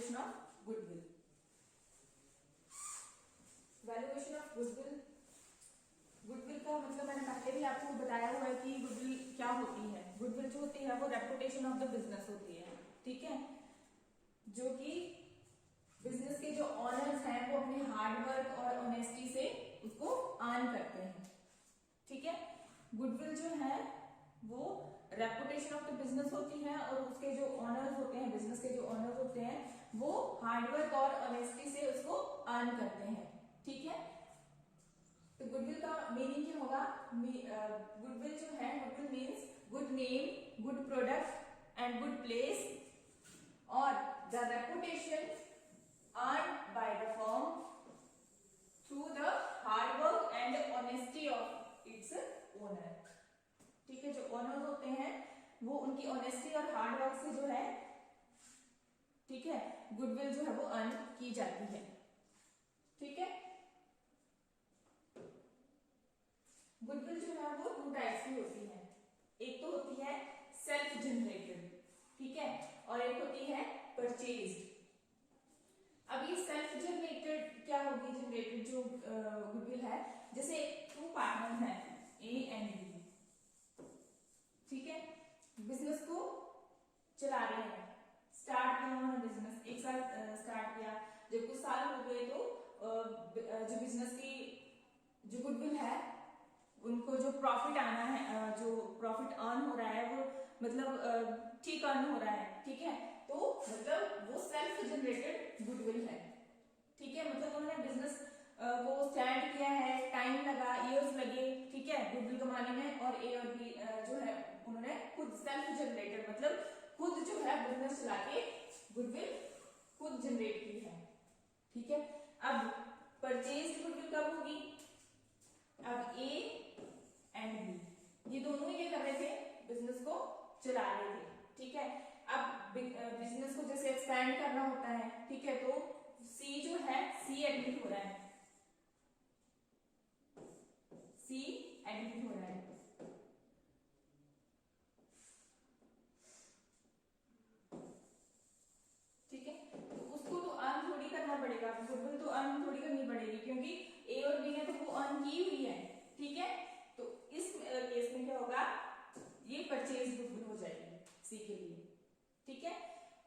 Valuation of goodwill. Valuation of goodwill, goodwill का मतलब मैंने पहले भी आपको बताया हुआ है कि गुडविल क्या होती है। गुडविल जो होती है वो रेपुटेशन ऑफ द बिजनेस होती है, ठीक है, जो कि बिजनेस के जो ऑनर्स हैं वो अपने हार्डवर्क और ऑनेस्टी से उसको अर्न करते हैं, ठीक है। गुडविल जो है वो रेपुटेशन ऑफ द बिजनेस होती है और उसके जो ऑनर्स होते हैं, बिजनेस के जो ऑनर्स होते हैं वो हार्डवर्क और ऑनेस्टी से उसको अर्न करते हैं, ठीक है। तो गुडविल का मीनिंग क्या होगा? गुडविल जो है, goodwill means good name, good product and good place और the reputation earned by the firm through the hard work and honesty of its owner, ठीक है। जो ओनर्स होते हैं वो उनकी ऑनेस्टी और हार्ड वर्क से जो है, ठीक है, गुडविल जो है वो अर्न की जाती है, ठीक है। गुडविल जो है वो 2 टाइप्स की होती है। एक तो होती है सेल्फ जनरेटेड, ठीक है, और एक होती है परचेज्ड। अब ये सेल्फ जनरेटेड क्या होगी? जनरेटेड जो गुडविल है, जैसे 2 पार्टनर हैं ए एंड बी, ठीक है, बिजनेस को चला रहे हैं, स्टार्ट किया उन्होंने बिजनेस, एक साथ स्टार्ट किया, जब कुछ साल हो गए तो जो बिजनेस की जो गुडविल है उनको जो प्रॉफिट आना है, जो प्रॉफिट अर्न हो रहा है वो मतलब ठीक अर्न हो रहा है, ठीक है, तो मतलब वो सेल्फ जनरेटेड गुडविल है, ठीक है। मतलब उन्होंने बिजनेस को स्टैंड किया है, टाइम लगा, इयर्स लगे, ठीक है, गुडविल कमाने में, और ए और बी जो है उन्होंने खुद सेल्फ जनरेटेड मतलब खुद जो है बिजनेस चला के गुडविल खुद जनरेट की है, ठीक है। अब परचेज गुडविल कब होगी? अब ए एंड बी ये दोनों ये कर रहे थे, बिजनेस को चला रहे थे, ठीक है। अब बिजनेस को जैसे एक्सपैंड करना होता है, ठीक है, तो सी जो है सी एडमिट हो रहा है, सी एडमिट हो रहा है, ठीक है। तो उसको तो अर्न थोड़ी करना पड़ेगा, गुडविल तो अर्न थोड़ी करनी पड़ेगी, क्योंकि ए और बी ने तो वो अर्न की हुई है, ठीक है। तो इस केस में क्या होगा? ये परचेज गुडविल हो जाएगी सी के लिए, ठीक है।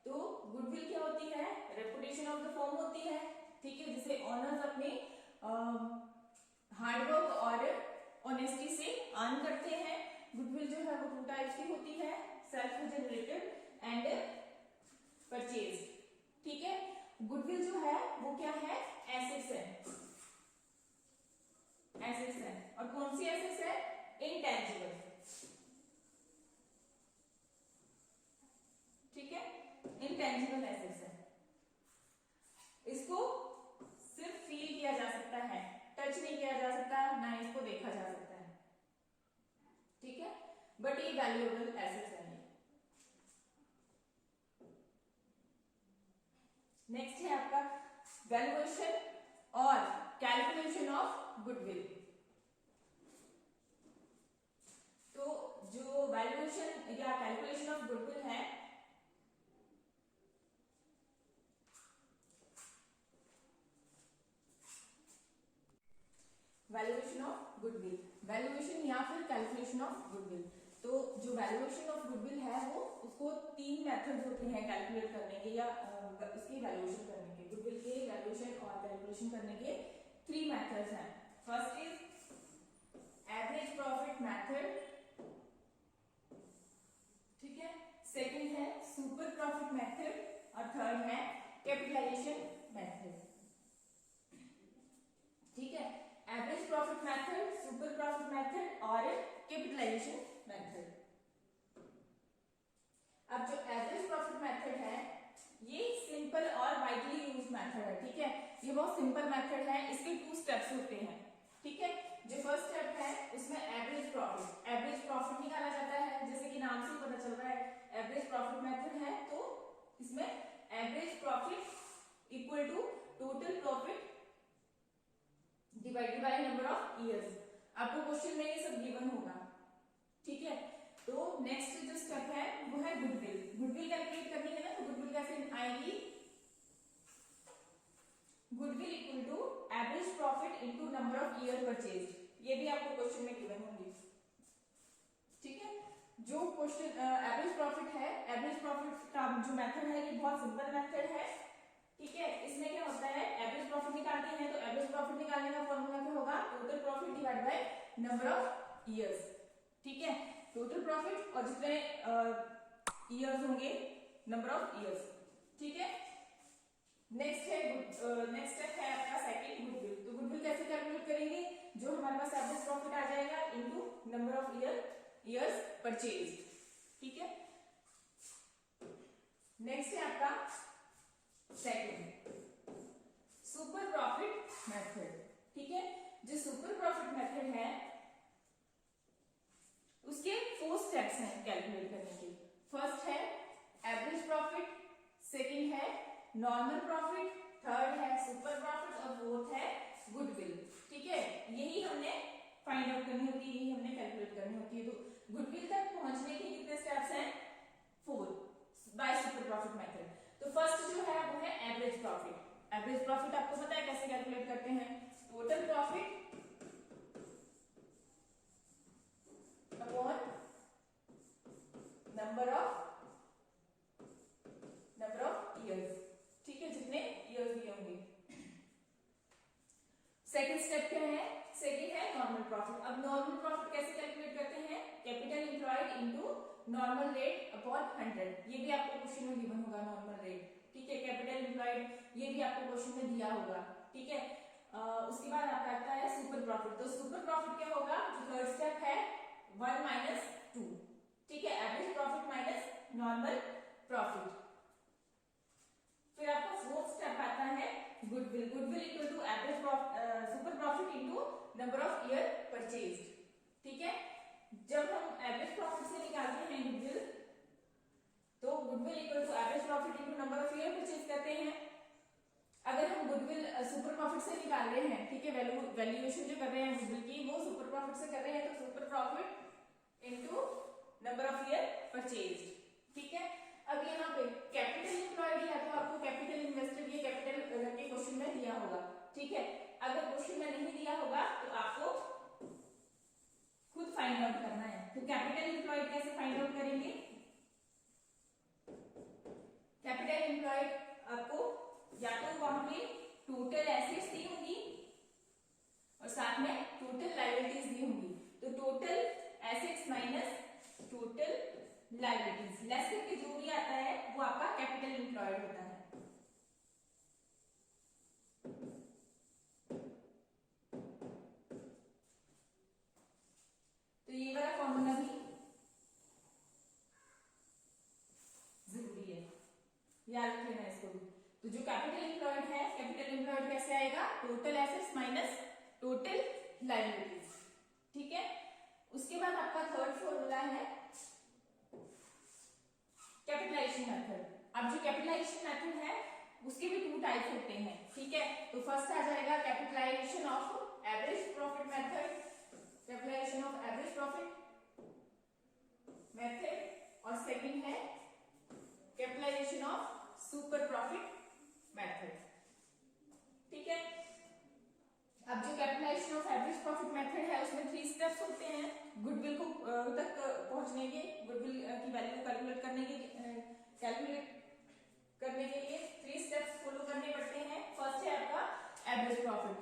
तो गुडविल क्या होती है? रेपुटेशन ऑफ द फर्म होती है, ठीक है, जिसे ऑनर्स अपने हार्डवर्क और ऑनेस्टी से अर्न करते हैं। गुडविल जो है वो 2 टाइप्स की होती है, सेल्फ जनरेटेड एंड परचेज, ठीक है। गुडविल जो है वो क्या है? एसेट्स है, एसेट्स है, और कौन सी एसेट्स है? इंटेंजिबल, ठीक है, इंटेंजिबल एसेट्स है। इसको सिर्फ फील किया जा सकता है, टच नहीं किया जा सकता, ना इसको देखा जा सकता है, ठीक है, बट ये वैल्यूएबल एसेट्स है। नेक्स्ट है आपका वैल्यूएशन और कैलकुलेशन ऑफ गुडविल। तो जो वैल्यूएशन या कैलकुलेशन ऑफ गुडविल है, वैल्यूएशन ऑफ गुडविल, वैल्यूएशन या फिर कैलकुलेशन ऑफ गुडविल। तो जो वैल्यूएशन ऑफ गुडविल है वो उसको 3 मेथड्स होते हैं कैलकुलेट करने के या उसकी वैल्यूएशन करने के। गुडविल के वैल्यूएशन और कैलकुलेशन करने के 3 मेथड्स हैं। First is average profit method, ठीक है, सेकंड है सुपर प्रॉफिट मेथड और थर्ड है कैपिटलाइजेशन मेथड, ठीक है। Average profit method, super profit method और कैपिटलाइजेशन मेथड। अब जो एवरेज प्रॉफिट मेथड है ये सिंपल और वाइडली यूज्ड मेथड है, ठीक है, ये बहुत सिंपल मेथड है, इसके 2 स्टेप्स होते हैं, ठीक है। जो फर्स्ट स्टेप है उसमें एवरेज प्रॉफिट निकाला जाता है, जैसे कि नाम से पता चल रहा है एवरेज प्रॉफिट मेथड है, तो इसमें average profit equal to total profit divided by number of years. आपको क्वेश्चन में ये सब गिवन होगा, ठीक है। तो नेक्स्ट जो स्टेप है वो है गुडविल। गुडविल कैलकुलेट करनी है ना, तो गुडविल कैसे आएगी? Into number of year purchase. ये भी आपको क्वेश्चन में गिवन होंगे, ठीक है। जो क्वेश्चन एवरेज प्रॉफिट है, एवरेज प्रॉफिट का जो मेथड है ये बहुत सिंपल मेथड है, ठीक है। इसमें क्या होता है, एवरेज प्रॉफिट निकालते हैं तो एवरेज प्रॉफिट निकालने का फॉर्मूला क्या होगा, total profit divide by number of years, ठीक है। टोटल प्रॉफिट और जितने ईयर्स होंगे, नंबर ऑफ ईयर्स, ठीक है। नेक्स्ट स्टेप है आपका सेकंड, गुडविल। तो गुडविल कैसे कैलकुलेट करेंगे, जो हमारे पास एवरेज प्रॉफिट आ जाएगा into number of years purchase, ठीक है। नेक्स्ट है आपका सेकंड सुपर प्रॉफिट मेथड, ठीक है। जो सुपर प्रॉफिट मेथड है उसके 4 स्टेप्स हैं कैलकुलेट करने के। फर्स्ट है एवरेज प्रॉफिट, सेकंड है नॉर्मल प्रॉफिट, थर्ड है सुपर प्रॉफिट और फोर्थ है गुडविल, ठीक है। यही हमने फाइंड आउट करनी होती है, यही हमने कैलकुलेट करनी होती है। तो गुडविल तक पहुंचने के कितने स्टेप्स हैं, 4 बाय सुपर प्रॉफिट मेथड। तो फर्स्ट जो है वो है एवरेज प्रॉफिट। एवरेज प्रॉफिट आपको पता है कैसे कैलकुलेट करते हैं, total profit upon number of years, ठीक है, जितने ईयर्स दिए होंगे। सेकंड स्टेप क्या है, सेकंड है नॉर्मल प्रॉफिट। अब नॉर्मल प्रॉफिट कैसे कैलकुलेट करते हैं, capital employed into normal rate upon 100। ये भी आपको क्वेश्चन में गिवन होगा नॉर्मल रेट, ठीक है। कैपिटल एम्प्लॉयड ये भी आपको क्वेश्चन में दिया होगा, ठीक है। उसके बाद आपका आता है सुपर प्रॉफिट। तो सुपर प्रॉफिट क्या होगा, जो थर्ड स्टेप है 1 माइनस 2, ठीक है। Average profit minus normal profit. फिर आपका फोर्थ स्टेप आता है goodwill. Goodwill equal to average super profit into number of year purchase, ठीक है। जब हम एवरेज प्रॉफिट से निकालते हैं गुडविल, तो goodwill equal to average profit into number of year purchase करते हैं। अगर हम गुडविल सुपर प्रॉफिट से निकाल रहे हैं, ठीक है, वैल्यूएशन जो कर रहे हैं गुडविल की वो सुपर प्रॉफिट से कर रहे हैं, तो super profit into number of year purchase, ठीक है। अब यहाँ पे कैपिटल एम्प्लॉयड है तो आपको कैपिटल इन्वेस्टेड ये कैपिटल के क्वेश्चन में दिया होगा, ठीक है। अगर क्वेश्चन में नहीं दिया होगा तो आपको खुद फाइंड आउट करना है। तो कैपिटल एम्प्लॉयड कैसे फाइंड आउट करेंगे, कैपिटल एम्प्लॉयड आपको या तो वहां पे टोटल एसेट्स दी होंगी और साथ में टोटल लायबिलिटीज दी होंगी। तो total assets minus total liabilities less करके जो भी आता है वो आपका कैपिटल एम्प्लॉयड होता है। तो ये वाला फॉर्मूला भी जरूरी है, याद रखना इसको भी। तो जो कैपिटल एम्प्लॉयड है, कैपिटल एम्प्लॉयड कैसे आएगा, total assets minus total liabilities, ठीक है। उसके बाद आपका थर्ड फॉर्मूला है कैपिटलाइजेशन मेथड। अब जो कैपिटलाइजेशन मेथड है उसके भी 2 टाइप्स होते हैं, ठीक है। तो फर्स्ट आ जाएगा capitalisation of average profit method, capitalisation of average profit method, और सेकंड है capitalisation of super profit method, ठीक है। अब जो capitalisation of average profit method है उसमें 3 स्टेप्स होते हैं गुडविल को तक पहुंचने के, गुडविल की वैल्यू कैलकुलेट करने के लिए 3 स्टेप्स फॉलो करने पड़ते हैं। फर्स्ट है आपका एवरेज प्रॉफिट,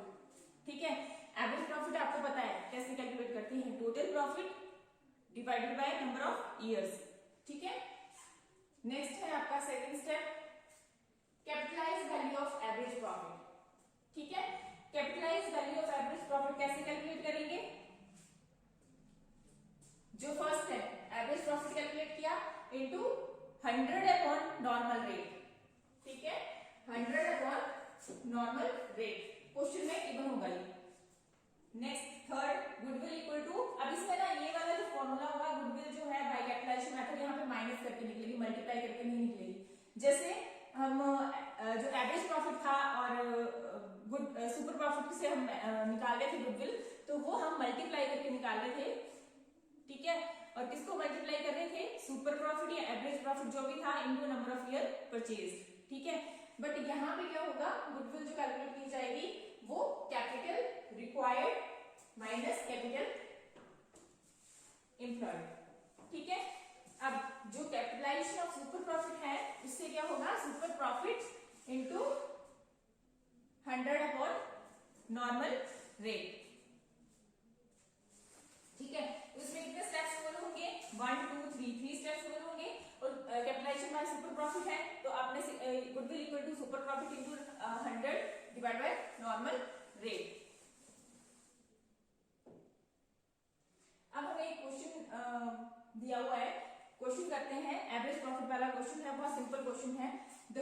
ठीक है। एवरेज प्रॉफिट आपको पता है कैसे कैलकुलेट करते हैं, total profit divided by number of years, ठीक है। नेक्स्ट है आपका second step capitalise value of average profit, ठीक है। Capitalise value of average profit कैसे कैलकुलेट करेंगे, जो फर्स्ट है एवरेज प्रॉफिट कैलकुलेट किया इनटू 100 अपॉन नॉर्मल रेट, ठीक है। 100 अपॉन नॉर्मल रेट क्वेश्चन में गिवन होगा ये। Next third goodwill equal to, अब इसमें ना ये वाला जो फॉर्मूला होगा गुडविल जो है बाय कैपिटलाइजेशन मेथड यहाँ पे माइनस करके निकलेगी, मल्टीप्लाई करके नहीं निकलेगी। जैसे हम जो एवरेज प्रॉफिट था और सुपर प्रॉफिट से हम निकाल रहे थे गुडविल, तो वो हम मल्टीप्लाई करके निकाल रहे थे, ठीक है। और किसको मल्टीप्लाई कर रहे थे, सुपर प्रॉफिट या एवरेज प्रॉफिट जो भी था into number of year purchase, ठीक है। बट यहाँ पे क्या होगा, गुडविल जो कैलकुलेट की जाएगी वो capital required minus capital employed. ठीक है, अब जो कैपिटलाइजेशन ऑफ सुपर प्रॉफिट है उससे क्या होगा, super profit into 100 upon normal rate. ठीक है, उसमें कितने स्टेप्स फॉलो होंगे, 1 2 3 स्टेप्स फॉलो होंगे। और कैपिटलाइजेशन बाय सुपर प्रॉफिट है तो आपने goodwill equal to super profit into 100 divide by normal rate. अब हमें एक क्वेश्चन दिया हुआ है, क्वेश्चन करते हैं, एवरेज प्रॉफिट वाला क्वेश्चन है, बहुत सिंपल क्वेश्चन है। The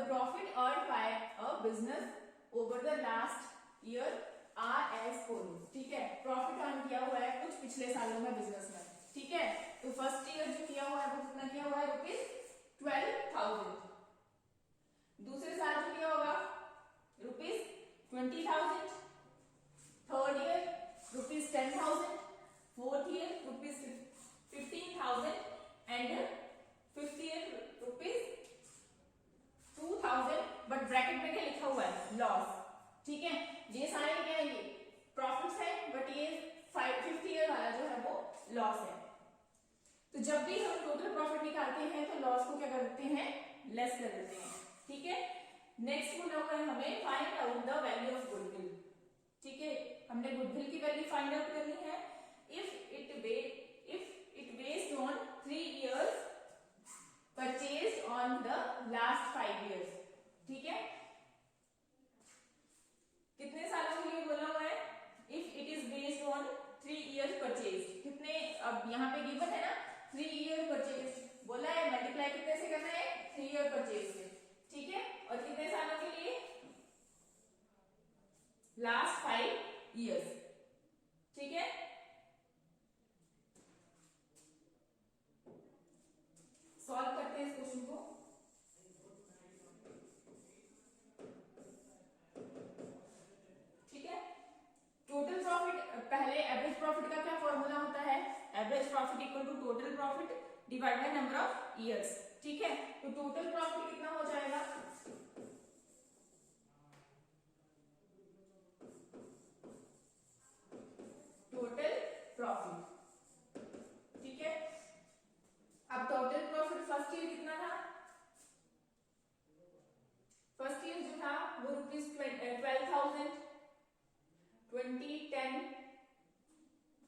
profit earned by a business over the last year are as follows. ठीक है, प्रॉफिट अर्न किया हुआ है कुछ पिछले सालों में बिजनेस में। ठीक है, तो फर्स्ट ईयर जो किया हुआ है वो कितना किया हुआ है, ₹12,000। दूसरे साल जो किया होगा ₹20,000। Third year ₹10,000। Fourth year ₹15,000 and fifth year ₹2,000। But bracket में क्या लिखा हुआ है, लॉस। ठीक है, ये सारे क्या है, ये प्रॉफिट्स है, बट ये 5th ईयर वाला जो है वो लॉस है। तो जब भी हम टोटल प्रॉफिट निकालते हैं तो लॉस को क्या कर देते हैं, लेस कर देते हैं। ठीक है, नेक्स्ट बोला हुआ है हमें find out the value of goodwill. ठीक है, हमने गुडविल की वैल्यू फाइंड आउट करनी है। If it based on 3 years purchased on the last 5 years। ठीक है, कितने सालों के लिए बोला हुआ है, if it is based on 3 years purchase. कितने, अब यहाँ पे गिवन है ना 3 year परचेज, बोला है मल्टीप्लाई कितने से करना है, 3 year परचेज से। ठीक है, और कितने सालों के लिए, लास्ट 5 years। ठीक है, सॉल्व करते हैं इस क्वेश्चन को। ठीक है, टोटल प्रॉफिट, पहले एवरेज प्रॉफिट का क्या फॉर्मूला होता है, average profit equal to total profit divide by number of years. ठीक है, तो टोटल प्रॉफिट कितना हो जाएगा, टोटल प्रॉफिट। ठीक है, अब टोटल प्रॉफिट फर्स्ट ईयर कितना था, फर्स्ट ईयर जो था वो ₹12,000, 20, 10,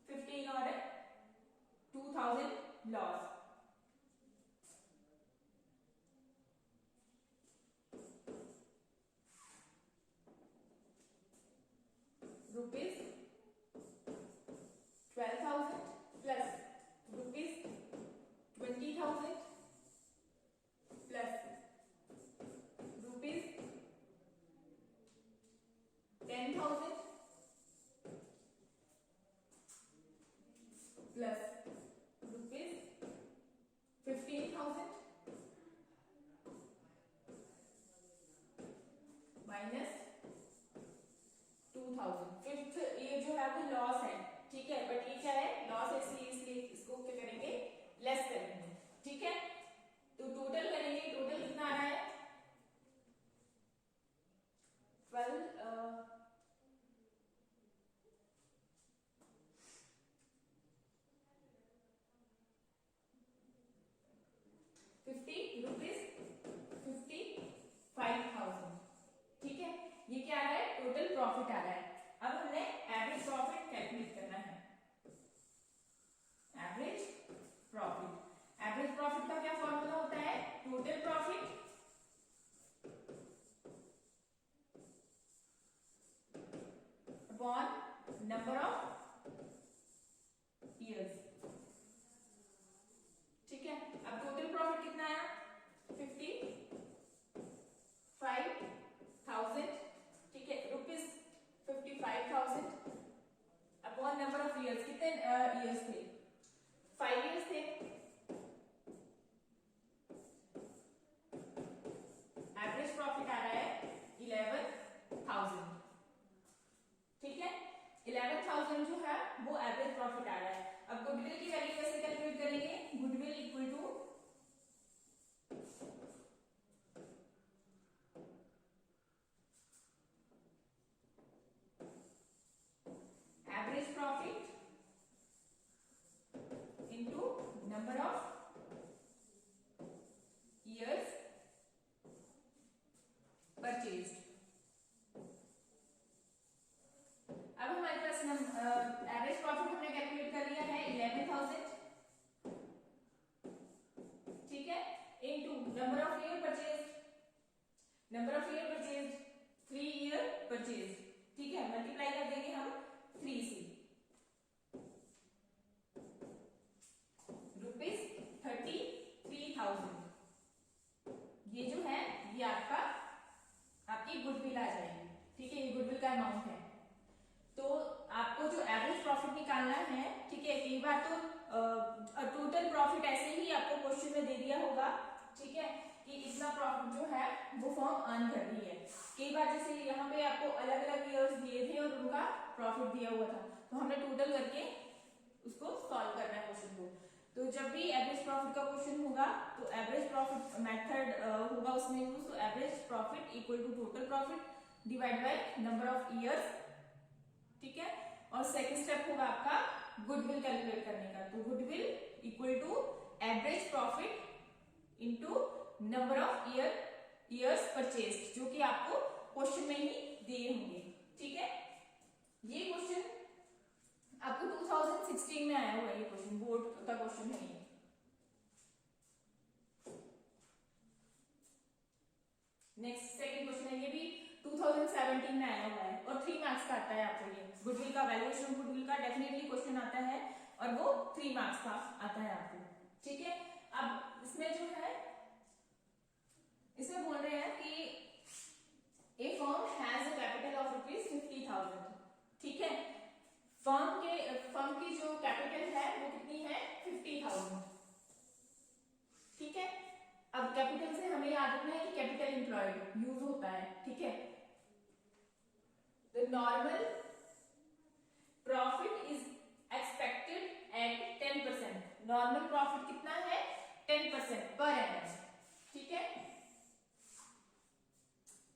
15 और 2,000 loss. ₹12,000 plus ₹20,000 plus ₹10,000 plus ₹15,000 minus 2,000। Fifth ये जो है वो लॉस है। ठीक है, बट ये क्या है, लॉस है, इसलिए इसको क्या करेंगे, लेस करेंगे। ठीक है, तो टोटल करेंगे, टोटल कितना आ रहा है, 12 ₹55,000। ठीक है, ये क्या आ रहा है, टोटल प्रॉफिट आ रहा है। अब हमने एवरेज प्रॉफिट कैलकुलेट करना है। एवरेज प्रॉफिट, एवरेज प्रॉफिट का क्या फॉर्मूला होता है, total profit upon number of years. ठीक है, अब टोटल प्रॉफिट कितना आया, 55,000। ठीक है, ₹55,000 अपॉन नंबर ऑफ ईयर्स, कितने ईयर्स थे, 5 years थे। Number of years purchased. अब हमारे पास एवरेज प्रॉफिट हमने कैलकुलेट कर लिया है 11,000, ठीक है, into number of year purchased, number of year purchased 3 year purchased, ठीक है, मल्टीप्लाई कर देंगे हम 3 से, ₹33,000। ये जो है ये आपकी गुडविल आ जाएगी, ठीक है, ये गुडविल का अमाउंट है। तो आपको जो एवरेज प्रॉफिट निकालना है, ठीक है, कई बार तो टोटल प्रॉफिट ऐसे ही आपको क्वेश्चन में दे दिया होगा, ठीक है, कि इतना प्रॉफिट जो है वो फर्म अर्न कर रही है। कई बार जैसे यहाँ पे आपको अलग अलग ईयर्स दिए थे और उनका प्रॉफिट दिया हुआ था, तो हमने टोटल करके उसको सॉल्व करना है क्वेश्चन को। तो जब भी एवरेज प्रॉफिट का क्वेश्चन होगा तो एवरेज प्रॉफिट मेथड होगा उसमें यूज, तो average profit equal to total profit divide by number of years, ठीक है। और सेकंड स्टेप होगा आपका गुडविल कैलकुलेट करने का, तो goodwill equal to average profit into number of years purchased, जो कि आपको क्वेश्चन में ही दिए होंगे, ठीक है। ये क्वेश्चन आपको 2016 में आया हुआ है, ये क्वेश्चन बोर्ड का क्वेश्चन है ये। नेक्स्ट सेकंड क्वेश्चन है, ये भी 2017 में आया हुआ है और 3 मार्क्स का आता है आपको। ये गुडविल का वैल्यूएशन गुडविल का डेफिनेटली क्वेश्चन आता है और वो 3 मार्क्स का आता है आपको, ठीक है। अब इसमें जो है इसमें बोल रहे हैं कि a firm has a capital of ₹50,000, ठीक है। फर्म की जो कैपिटल है वो कितनी है 50,000, ठीक है। अब कैपिटल से हमें याद रखना है कि कैपिटल एम्प्लॉयड यूज होता है, ठीक है। The normal profit is expected at 10%, normal profit कितना है 10% पर एनम, ठीक है।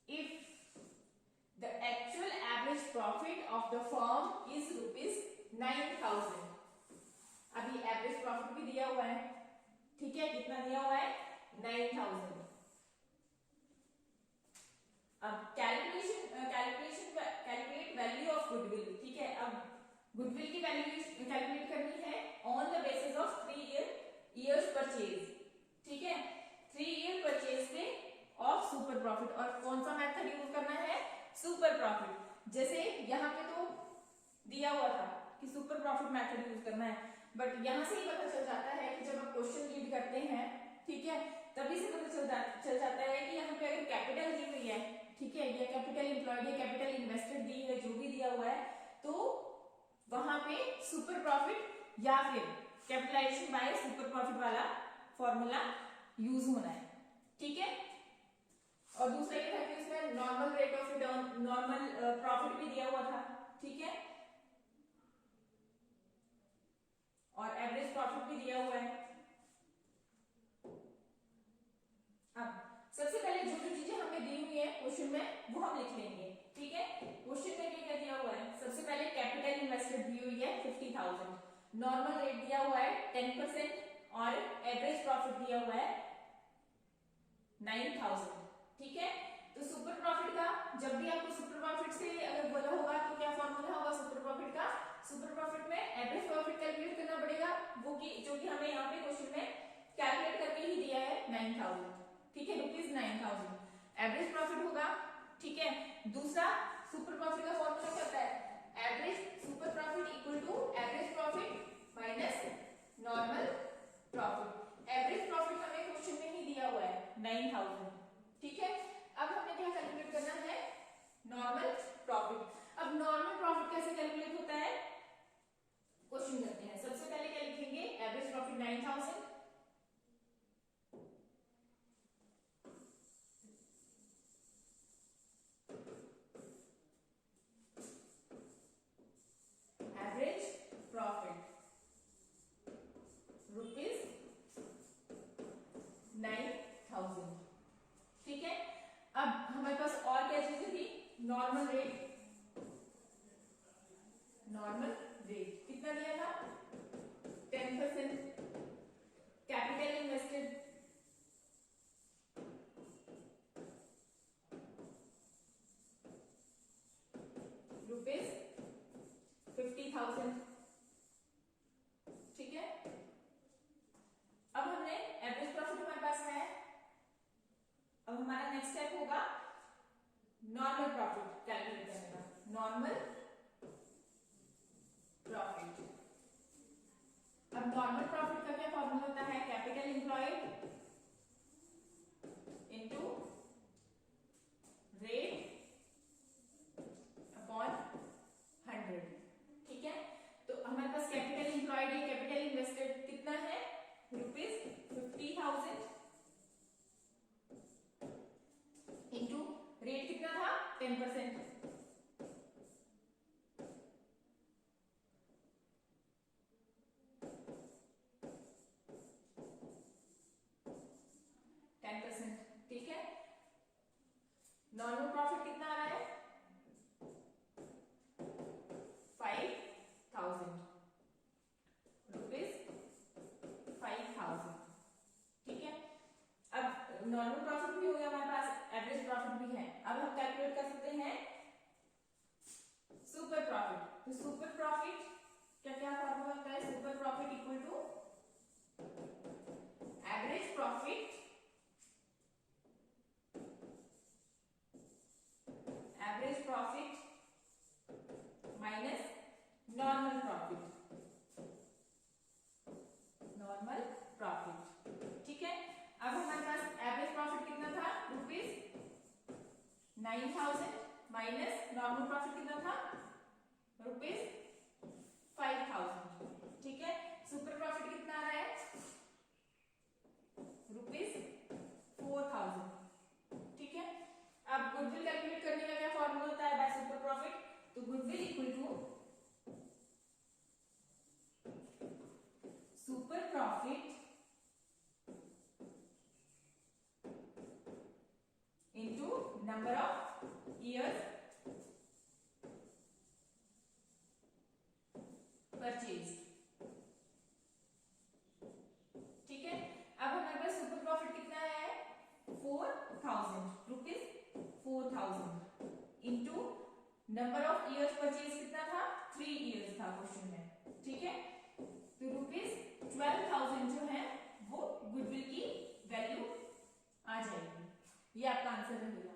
If the actual average profit of the firm is ₹9,000, अभी एवरेज प्रॉफिट भी दिया हुआ है, ठीक है, कितना दिया हुआ है 9,000। अब कैलकुलेट वैल्यू ऑफ गुडविल, ठीक है। अब गुडविल की वैल्यू कैलकुलेट करनी है on the basis of 3 years purchase, ठीक है, 3 ईयर परचेज पे ऑफ सुपर प्रॉफिट। और कौन सा मेथड यूज करना है सुपर प्रॉफिट, जैसे यहाँ पे तो दिया हुआ था कि सुपर प्रॉफिट मेथड यूज करना है, बट यहाँ से ही पता चल जाता है कि जब आप क्वेश्चन रीड करते हैं, ठीक है, तभी से पता चल जाता है कि यहाँ पे अगर कैपिटल दी हुई है, ठीक है, या कैपिटल एम्प्लॉयड या कैपिटल इन्वेस्टेड दी है, जो भी दिया हुआ है, तो वहां पे सुपर प्रॉफिट या फिर कैपिटलाइजेशन बाय सुपर प्रॉफिट वाला फॉर्मूला यूज होना है, ठीक है। और दूसरा ये था कि इसमें normal rate of return, normal profit भी दिया हुआ था, ठीक है, और एवरेज प्रॉफिट भी दिया हुआ है। अब सबसे पहले जो जो चीजें हमें दी हुई है क्वेश्चन में वो हम लिख लेंगे, ठीक है। क्वेश्चन में क्या दिया हुआ है, सबसे पहले कैपिटल इन्वेस्टेड दी हुई है 50,000, नॉर्मल रेट दिया हुआ है 10% और एवरेज प्रॉफिट दिया हुआ है 9,000, ठीक है। तो सुपर प्रॉफिट का जब भी आपको सुपर प्रॉफिट से अगर बोला होगा तो क्या फॉर्मूला होगा सुपर प्रॉफिट का, सुपर प्रॉफिट में एवरेज प्रॉफिट कैलकुलेट करना पड़ेगा, वो कि जो कि हमें यहाँ पे क्वेश्चन में कैलकुलेट करके ही दिया है 9,000, ठीक है, ₹9,000 एवरेज प्रॉफिट होगा, ठीक है। दूसरा सुपर प्रॉफिट का फॉर्मूला क्या होता है, average super profit equal to average profit minus normal profit. Average profit हमें क्वेश्चन में ही दिया हुआ है 9,000, ठीक है। अब हमें क्या कैलकुलेट करना है नॉर्मल प्रॉफिट। अब नॉर्मल प्रॉफिट कैसे कैलकुलेट होता है क्वेश्चन करते हैं। सबसे पहले क्या लिखेंगे, एवरेज प्रॉफिट 9,000, एवरेज प्रॉफिट होगा नॉर्मल प्रॉफिट कैलकुलेट करने का, नॉर्मल प्रॉफिट। अब नॉर्मल प्रॉफिट का क्या फॉर्मूला होता है, capital employed into rate upon 100। ठीक है, तो हमारे पास कैपिटल एम्प्लॉयड या कैपिटल इन्वेस्टेड कितना है, ₹50,000 इनटू रेट कितना था 10%। 10%। ठीक है, नॉर्मल प्रॉफिट कितना आ रहा है, 5,000 रुपीज, 5,000। ठीक है, अब नॉर्मल प्रॉफिट भी हो गया हमारे पास, एवरेज प्रॉफिट भी है। अब हम कैलकुलेट कर सकते हैं सुपर प्रॉफिट। तो सुपर प्रॉफिट क्या क्या फॉर्मूला होता है, super profit equal to average profit minus normal profit, normal profit. ठीक है, अब हमारे पास एवरेज प्रॉफिट कितना था, ₹9,000 माइनस नॉर्मल प्रॉफिट कितना था, ₹5,000। ठीक है, सुपर प्रॉफिट कितना आ रहा है, ₹4,000। ठीक है, अब गुडविल कैलकुलेट करने का क्या फॉर्मूला होता है बाय सुपर प्रॉफिट, तो goodwill equal to super profit into number of years purchase. ठीक है, अब हमारे पास सुपर प्रॉफिट कितना है, ₹4,000 into number of years purchase कितना था, 3 ईयर्स था क्वेश्चन में। ठीक है, तो ₹12,000 जो है वो गुडविल की वैल्यू आ जाएगी, ये आपका आंसर रहेगा।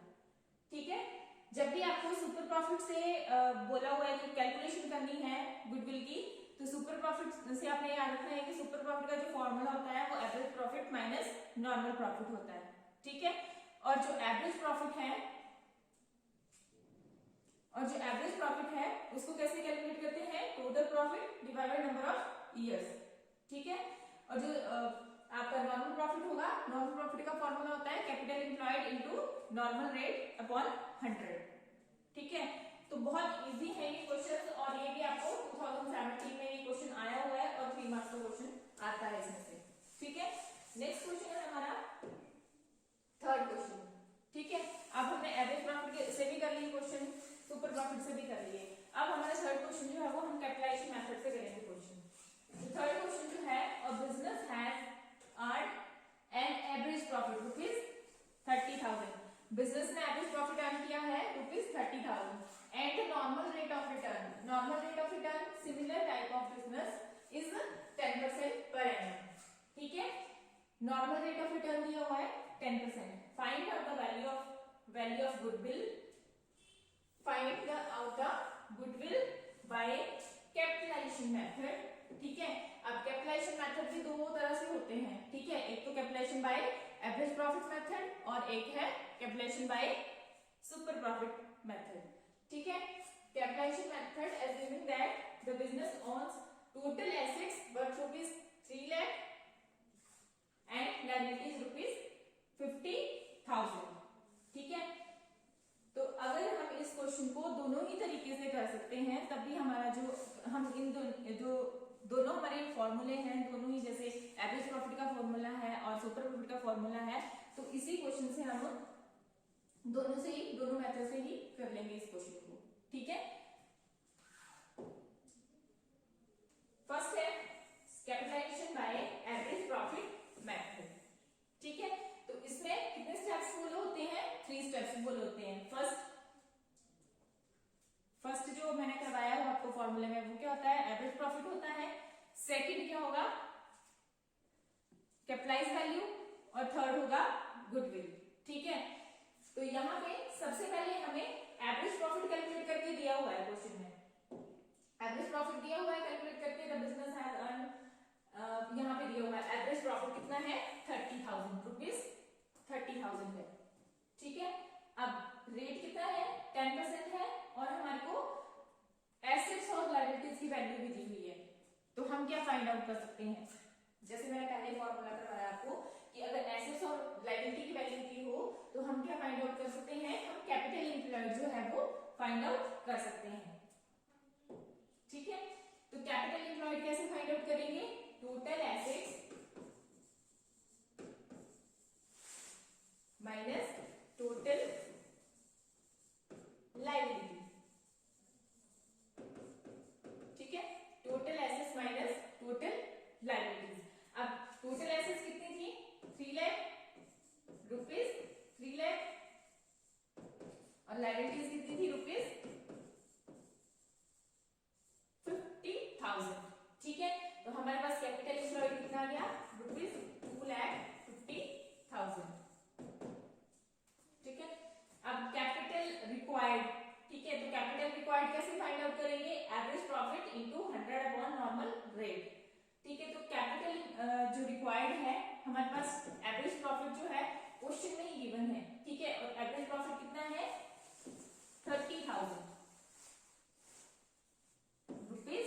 ठीक है, जब भी आपको सुपर प्रॉफिट से बोला हुआ है कि कैलकुलेशन करनी है गुडविल की, तो सुपर प्रॉफिट से आपने याद रखना है कि सुपर प्रॉफिट का जो फॉर्मूला होता है वो average profit minus normal profit होता है। ठीक है, और जो एवरेज प्रॉफिट है उसको कैसे कैलकुलेट करते हैं, total profit divided number of years. ठीक है, और जो आपका नॉर्मल प्रॉफिट होगा, नॉर्मल प्रॉफिट का फॉर्मूला होता है capital employed into normal rate upon 100। ठीक है, तो बहुत इजी है ये क्वेश्चन, और ये भी आपको 2017 में ये क्वेश्चन आया हुआ है और 3 मार्क्स का क्वेश्चन आता है इसमें से। ठीक है, नेक्स्ट क्वेश्चन है हमारा थर्ड क्वेश्चन। ठीक है, अब हमने एवरेज प्रॉफिट से भी कर लिए क्वेश्चन, सुपर प्रॉफिट से भी कर लिए। अब हमारा थर्ड क्वेश्चन जो है वो हम कैपिटलाइजेशन मेथड से करेंगे क्वेश्चन। तो थर्ड क्वेश्चन जो है, a business has earned an average profit ₹30,000। Business ने एवरेज प्रॉफिट अर्न किया है ₹30,000 and normal rate of return, normal rate of return similar type of business is 10% per annum. ठीक है, नॉर्मल रेट ऑफ रिटर्न दिया हुआ है 10%। Find out the value of goodwill, find out the goodwill by capitalisation method. ठीक है, अब capitalisation method भी दो तरह से होते हैं। ठीक है, एक तो capitalisation by average profit method और एक है capitalisation by super profit method. ठीक है, capitalisation method assuming that the business owns total assets worth ₹3 lakh and liabilities ₹50,000। ठीक है, तो अगर हम इस क्वेश्चन को दोनों ही तरीके से कर सकते हैं, तब भी हमारा जो हम इन दोनों हमारे फॉर्मूले हैं, दोनों ही जैसे एवरेज प्रॉफिट का फॉर्मूला है और सुपर प्रॉफिट का फॉर्मूला है, तो इसी क्वेश्चन से हम दोनों मेथड से ही कर लेंगे इस क्वेश्चन को। ठीक है, फर्स्ट है capitalisation by average profit method. ठीक है, तो इसमें कितने स्टेप्स फॉलो होते हैं, 3 स्टेप्स फॉलो होते हैं। फर्स्ट जो मैंने करवाया है आपको फॉर्मूले में, वो क्या होता है, एवरेज प्रॉफिट होता है। सेकंड क्या होगा, कैपिटलाइज वैल्यू, और थर्ड होगा गुडविल। ठीक है, तो यहाँ पे सबसे पहले हमें एवरेज प्रॉफिट कैलकुलेट करके दिया हुआ है क्वेश्चन में, एवरेज प्रॉफिट दिया हुआ है कैलकुलेट करके, द बिजनेस हैज अर्न, यहाँ पे दिया हुआ है एवरेज प्रॉफिट कितना है 30,000 रुपीज, 30,000 है, ठीक है। अब रेट कितना है 10% है, और हमारे को एसेट्स और लायबिलिटीज की वैल्यू भी दी हुई है, तो हम क्या फाइंड आउट कर सकते हैं, जैसे मैंने पहले फॉर्मूला करवाया आपको कि अगर एसेट्स और लायबिलिटी की वैल्यू दी हो तो हम क्या फाइंड आउट कर सकते हैं, हम कैपिटल एम्प्लॉयड जो है वो फाइंड आउट कर सकते हैं, ठीक है। तो कैपिटल एम्प्लॉयड कैसे फाइंड आउट करेंगे, total assets minus total liability, ठीक है, total assets minus total liabilities. अब टोटल एसेट्स कितनी थी 3 लाख रुपीज, 3 लाख, और लायबिलिटीज कितनी थी रुपीज 50,000, ठीक है। तो हमारे पास कैपिटल एम्प्लॉयड कितना आ गया रुपीज 2,50,000, ठीक है। अब कैपिटल रिक्वायर्ड, ठीक है, तो कैपिटल रिक्वायर्ड कैसे फाइंड आउट करेंगे, average profit into 100 upon normal rate, ठीक है। तो कैपिटल जो रिक्वायर्ड है हमारे पास एवरेज प्रॉफिट जो है क्वेश्चन में ही गिवन है, ठीक है, और एवरेज प्रॉफिट कितना है 30,000 rupees,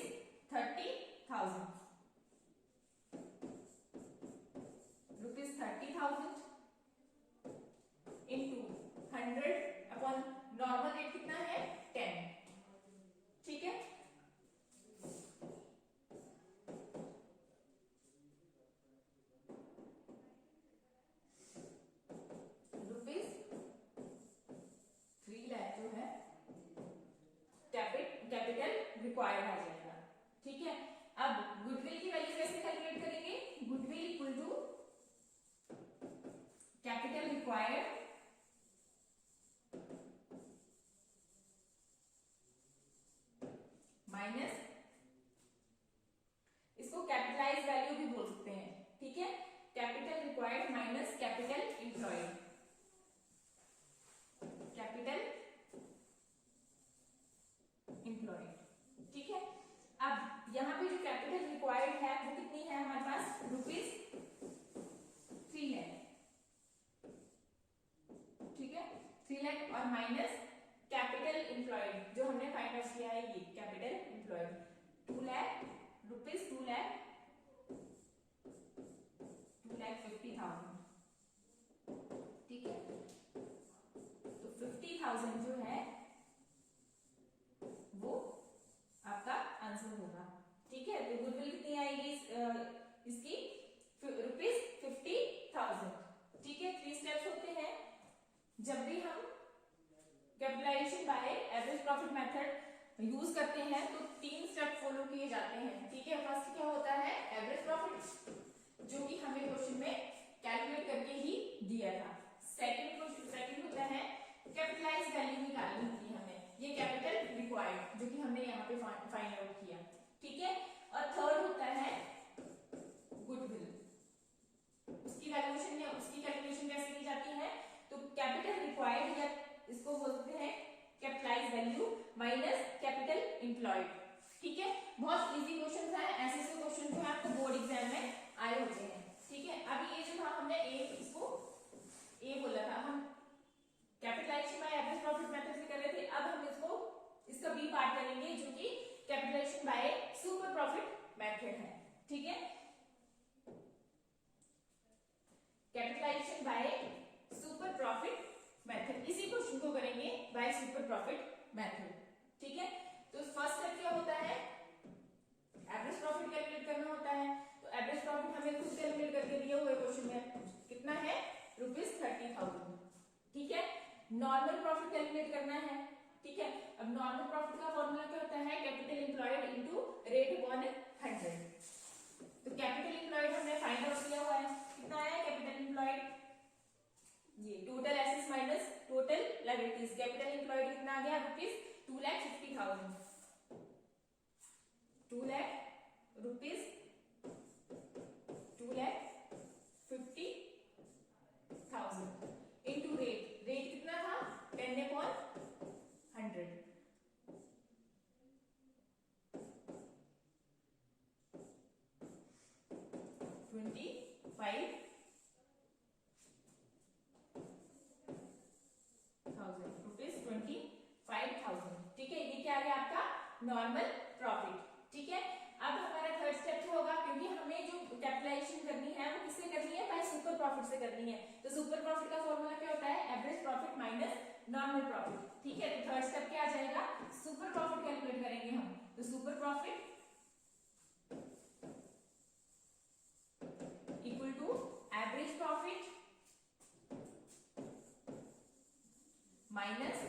30,000 rupees, 30,000 into 100 upon normal rate कितना है 10, ठीक है। रुपीज 3 लाख जो है कैपिटल रिक्वायर्ड आ जाएगा, ठीक है। अब गुडविल की वैल्यू कैसे कैलकुलेट करेंगे, goodwill equal to capital required minus, इसको कैपिटलाइज वैल्यू भी बोल सकते हैं, ठीक है, capital required minus capital employed, capital employed, ठीक है। अब यहाँ पे जो कैपिटल रिक्वायर्ड है वो कितनी है हमारे पास रुपीज 3 लाख, ठीक है, 3 लाख, और माइनस कैपिटल एम्प्लॉयड जो हमने फाइंड आउट किया है ये कैपिटल एम्प्लॉयड 2 लाख रुपीज, 2,50,000, ठीक है। तो 50,000 जो है वो आपका आंसर होगा, ठीक है। तो गुडविल कितनी आएगी इसकी रुपीज 50,000, ठीक है। 3 स्टेप्स होते हैं जब भी हम capitalisation by average profit method use करते हैं, तो 3 स्टेप फॉलो किए जाते हैं, ठीक है। फर्स्ट क्या होता है एवरेज प्रॉफिट, जो कि हमें क्वेश्चन में कैलकुलेट करके ही दिया था। सेकंड होता है कैपिटलाइज वैल्यू निकालनी होती है हमें, ये कैपिटल रिक्वायर्ड जो कि हमने यहाँ पे फाइंड आउट किया, ठीक है। और थर्ड होता है गुडविल, उसकी कैलकुलेशन कैसे की जाती है, तो कैपिटल रिक्वायर्ड या इसको बोलते हैं capitalise value minus capital employed, ठीक है। बहुत इजी क्वेश्चन है, ऐसे क्वेश्चन जो है आपको बोर्ड एग्जाम में आए होते हैं, ठीक है। अभी ये जो था हमने इसको ए बोला था, हम capitalisation by average profit method से कर रहे थे, अब हम इसका बी पार्ट करेंगे जो कि capitalisation by super profit method है, ठीक है। Capitalisation by super profit method, इसी क्वेश्चन को करेंगे बाय सुपर प्रॉफिट मेथड, ठीक है। तो फर्स्ट स्टेप क्या होता है एवरेज प्रॉफिट कैलकुलेट करना होता है, तो एवरेज प्रॉफिट हमें खुद कैलकुलेट करके दिया हुआ है क्वेश्चन में, कितना है रुपीज 30,000, ठीक है। नॉर्मल प्रॉफिट कैलकुलेट करना है, ठीक है। अब नॉर्मल प्रॉफिट का फॉर्मूला क्या होता है capital employed into rate upon 100, तो कैपिटल एम्प्लॉयड हमने फाइंड आउट किया हुआ है, कितना है कैपिटल एम्प्लॉयड, ये total assets minus total liabilities, capital employed कितना आ गया rupees 2,50,000, 2 lakh rupees 2,50,000 into rate कितना था 25,000, ठीक है। ये क्या आ गया आपका नॉर्मल प्रॉफिट, ठीक है। अब हमारा थर्ड स्टेप क्या होगा, क्योंकि हमें जो कैपिटलाइजेशन करनी है वो किससे करनी है, बाय सुपर प्रॉफिट से करनी है। तो सुपर प्रॉफिट का फॉर्मूला क्या होता है, average profit minus normal profit, ठीक है। तो थर्ड स्टेप क्या आ जाएगा, सुपर प्रॉफिट कैलकुलेट करेंगे हम। तो super profit equal to average profit minus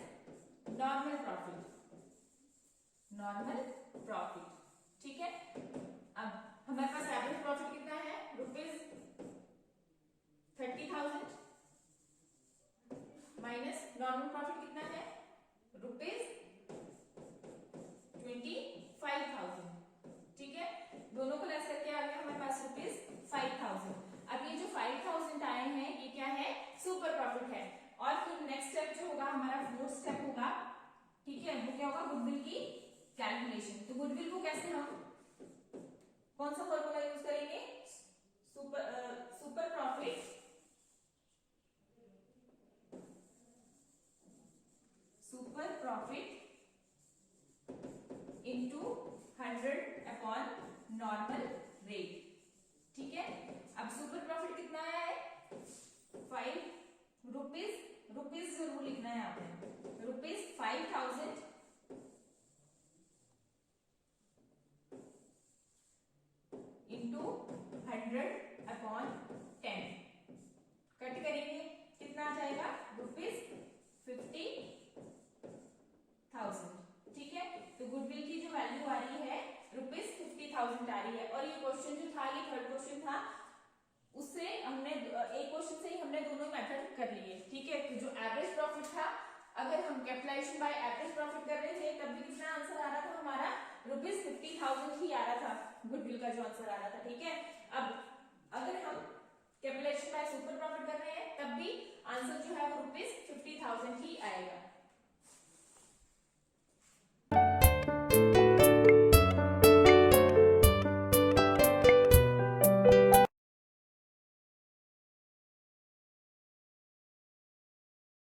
normal profit, ठीक है। अब हमारे पास एवरेज प्रॉफिट कितना है, ₹30,000 माइनस नॉर्मल प्रॉफिट कितना है, ₹25,000, ठीक है। दोनों को लेस करके आ गया हमारे पास ₹5,000। अब ये जो 5,000 आए हैं ये क्या है, सुपर प्रॉफिट है। और फिर नेक्स्ट स्टेप जो होगा हमारा फोर्थ स्टेप होगा, ठीक है। वो क्या होगा, गुडविल की कैलकुलेशन। तो गुडविल को कैसे हम कौन सा फॉर्मूला यूज करेंगे, super profit into 100 upon normal rate, ठीक है। अब सुपर प्रॉफिट कितना आया है, ₹5 जरूर लिखना है आपने, ₹5,000 इंटू 100/10 कट करेंगे, कितना आ जाएगा, ₹50,000, ठीक है। तो गुडविल की जो वैल्यू आ रही है ₹50,000 आ रही है। और ये क्वेश्चन जो था, ये थर्ड क्वेश्चन था, उससे हमने एक क्वेश्चन से ही हमने दोनों मेथड कर लिए, ठीक है। तो जो एवरेज प्रॉफिट था, अगर हम कैपिटलाइजेशन बाय एवरेज प्रॉफिट कर रहे थे तब भी कितना आंसर आ रहा था हमारा, ₹50,000 ही आ रहा था गुडविल का जो आंसर आ रहा था, ठीक है। अब अगर हम कैपिटलाइजेशन बाय सुपर प्रॉफिट कर रहे हैं तब भी आंसर जो है वो ₹50,000 ही आएगा।